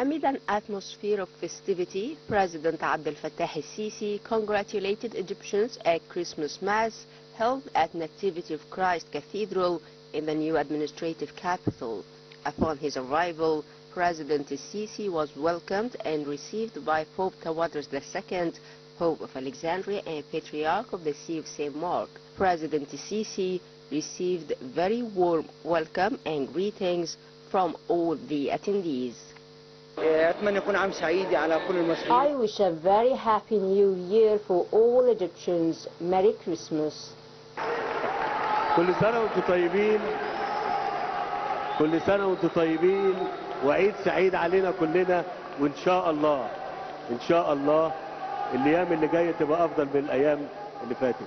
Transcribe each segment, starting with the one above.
Amid an atmosphere of festivity, President Abdel Fattah el-Sisi congratulated Egyptians at Christmas Mass held at Nativity of Christ Cathedral in the new administrative capital. Upon his arrival, President el-Sisi was welcomed and received by Pope Tawadros II, Pope of Alexandria and Patriarch of the See of St. Mark. President el-Sisi received very warm welcome and greetings from all the attendees. I wish a very happy new year for all Egyptians. Merry Christmas. كل سنة وانتم طيبين. كل سنة وانتم طيبين وعيد سعيد علينا كلنا وإن شاء الله الأيام اللي جاية تبقى أفضل من الأيام اللي فاتت.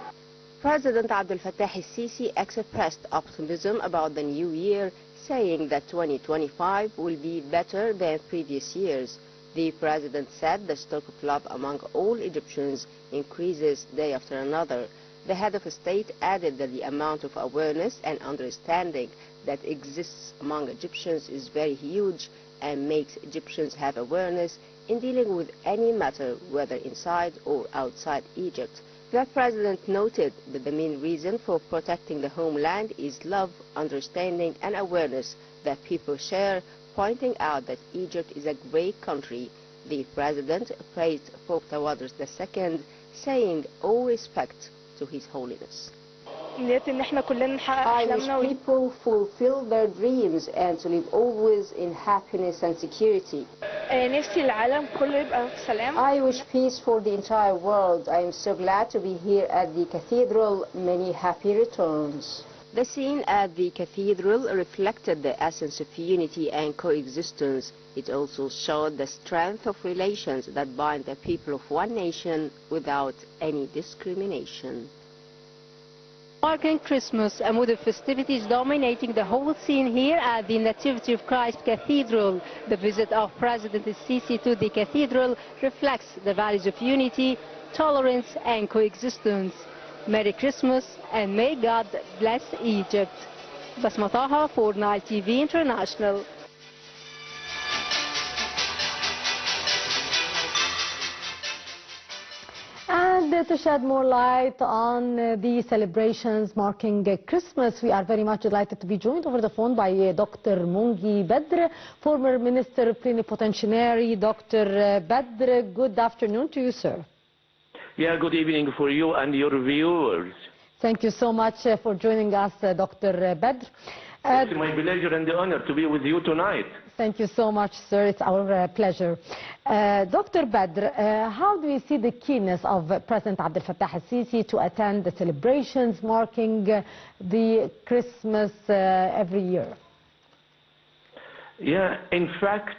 President Abdel Fattah el-Sisi expressed optimism about the new year, saying that 2025 will be better than previous years. The president said the stock of love among all Egyptians increases day after another. The head of state added that the amount of awareness and understanding that exists among Egyptians is very huge and makes Egyptians have awareness in dealing with any matter, whether inside or outside Egypt. The president noted that the main reason for protecting the homeland is love, understanding and awareness that people share, pointing out that Egypt is a great country. The president praised Pope Tawadros II, saying all respect to His Holiness. I wish people fulfill their dreams and to live always in happiness and security. I wish peace for the entire world. I am so glad to be here at the cathedral. Many happy returns. The scene at the cathedral reflected the essence of unity and coexistence. It also showed the strength of relations that bind the people of one nation without any discrimination. Marking Christmas and with the festivities dominating the whole scene here at the Nativity of Christ Cathedral, the visit of President el-Sisi to the cathedral reflects the values of unity, tolerance and coexistence. Merry Christmas and may God bless Egypt. Basma Taha for Nile TV International. And to shed more light on the celebrations marking Christmas, we are very much delighted to be joined over the phone by Dr. Mongy Badr, former Minister Plenipotentiary. Dr. Badr, good afternoon to you, sir. Yeah, good evening for you and your viewers. Thank you so much for joining us, Dr. Badr. It's my pleasure and the honor to be with you tonight. Thank you so much, sir. It's our pleasure. Dr. Badr, how do you see the keenness of President Abdel Fattah el-Sisi to attend the celebrations marking the Christmas every year? Yeah, in fact,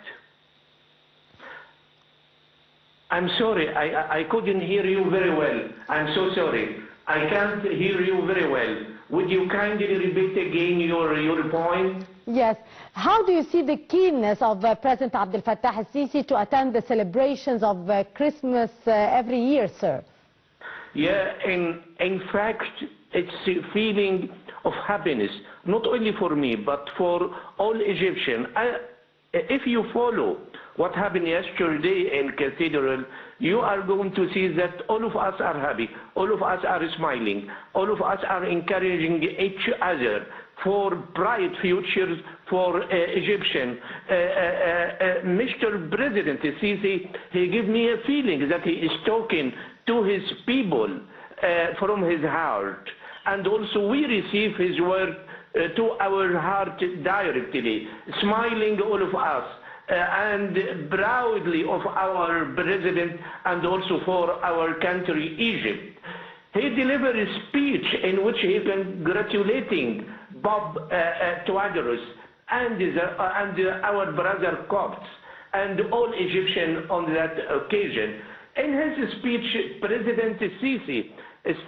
I'm sorry, I couldn't hear you very well. I'm so sorry. I can't hear you very well. Would you kindly repeat again your point? Yes. How do you see the keenness of President Abdel Fattah el-Sisi to attend the celebrations of Christmas every year, sir? Yeah, in fact, it's a feeling of happiness, not only for me, but for all Egyptians. If you follow what happened yesterday in Cathedral, you are going to see that all of us are happy, all of us are smiling, all of us are encouraging each other for bright futures for Egyptian. Mr. President Sisi, he gave me a feeling that he is talking to his people from his heart. And also we receive his word to our heart directly, smiling all of us. And proudly of our president and also for our country, Egypt. He delivered a speech in which he congratulating Bob Tawadros and our brother Copts and all Egyptians on that occasion. In his speech, President Sisi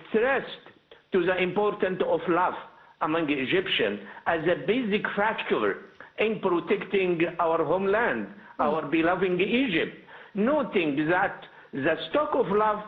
stressed to the importance of love among Egyptians as a basic factor in protecting our homeland, our beloved Egypt, noting that the stock of love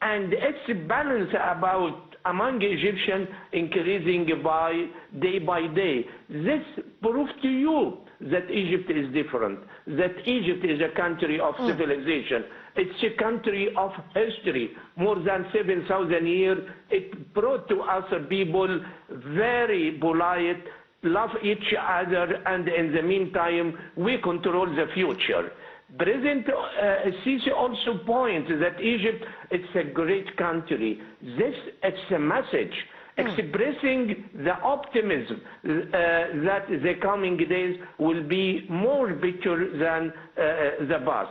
and its balance about among Egyptians increasing by day. This proves to you that Egypt is different, that Egypt is a country of civilization. It's a country of history. More than 7,000 years, it brought to us people very polite, love each other, and in the meantime, we control the future. President Sisi also points that Egypt, it's a great country. It's a message expressing the optimism that the coming days will be more better than the past.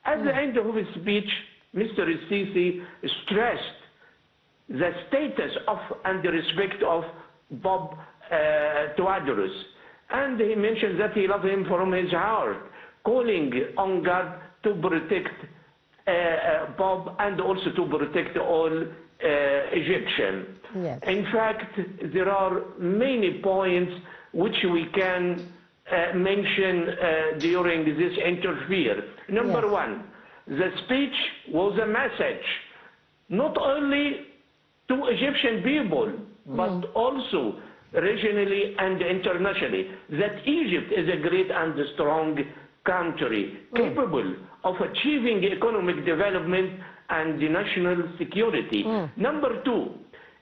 At the end of his speech, Mr. Sisi stressed the status of and the respect of Bob Twadros, and he mentioned that he loved him from his heart, calling on God to protect Bob and also to protect all Egyptians. Yes. In fact, there are many points which we can mention during this interview. Number one, the speech was a message, not only to Egyptian people, but also regionally and internationally, that Egypt is a great and strong country, capable of achieving economic development and national security. Number two,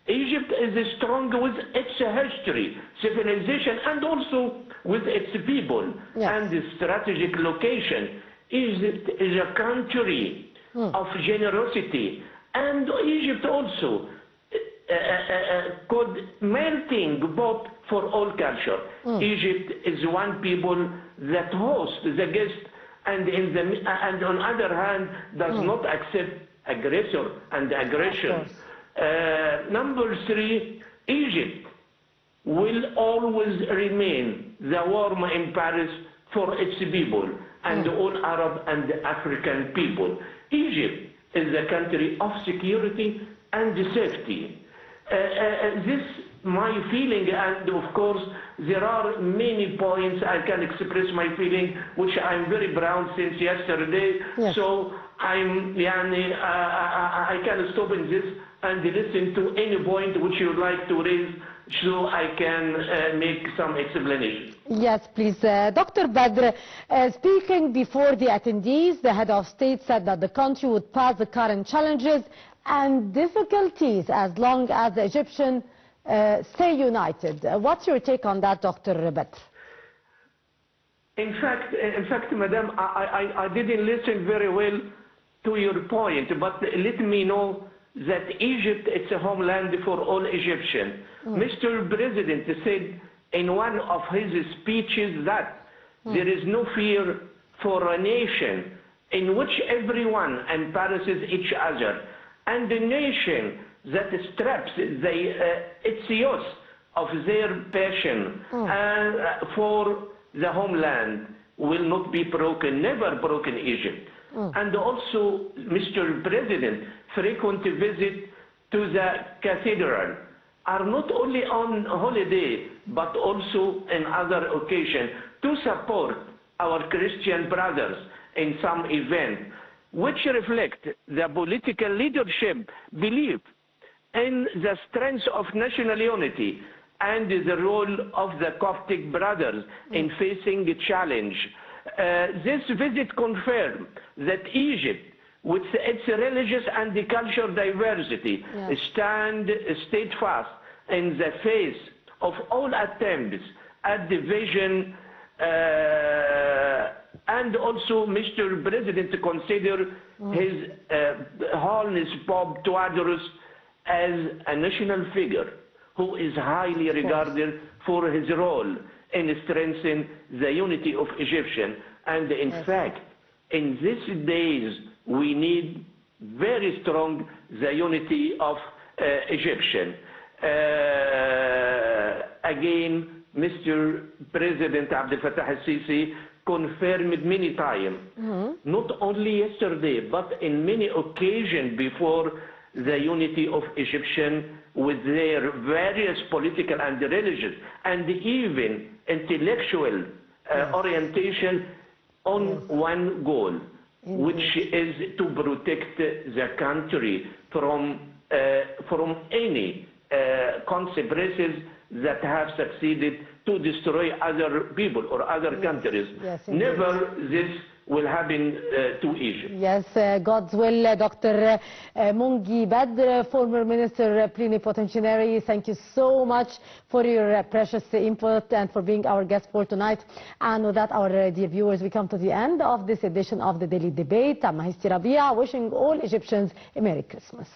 Egypt is strong with its history, civilization, and also with its people and the strategic location. Egypt is a country of generosity, and Egypt also could melting pot for all culture. Egypt is one people that hosts the guest, and on the other hand does not accept aggressor and aggression. Number three, Egypt will always remain the warm Paris for its people and all Arab and African people. Egypt is a country of security and safety. This my feeling, and of course there are many points I can express my feeling, which I'm very proud since yesterday. So I can stop in this and listen to any point which you would like to raise, so I can make some explanation. Yes, please. Dr. Badr, speaking before the attendees, the head of state said that the country would pass the current challenges and difficulties as long as the Egyptians stay united. What's your take on that, Dr. Badr? In fact, Madam, I didn't listen very well to your point, but let me know that Egypt is a homeland for all Egyptians. Mr. President said in one of his speeches that there is no fear for a nation in which everyone embarrasses each other, and a nation that strips its youth of their passion for the homeland will not be broken, never broken Egypt. And also, Mr. President, frequent visit to the cathedral are not only on holiday, but also in other occasions to support our Christian brothers in some event, which reflect the political leadership belief in the strength of national unity and the role of the Coptic brothers in facing a challenge. This visit confirmed that Egypt, with its religious and cultural diversity, stand steadfast in the face of all attempts at division, and also Mr. President consider his Holiness Bob Twadros as a national figure who is highly regarded for his role in strengthening the unity of Egyptians. And in fact, in these days, we need very strong the unity of Egyptians. Again, Mr. President Abdel Fattah al-Sisi confirmed many times, not only yesterday, but in many occasions before, the unity of Egyptians with their various political and religious and even intellectual orientation on one goal, which is to protect the country from any conspiracies that have succeeded to to destroy other people or other countries. Yes, indeed. Never this will happen to Egypt. Yes, God's will. Dr. Mongy Badr, former Minister Plenipotentiary, thank you so much for your precious input and for being our guest for tonight. And with that, our dear viewers, we come to the end of this edition of the Daily Debate. I'm Mahesti Rabia, wishing all Egyptians a Merry Christmas.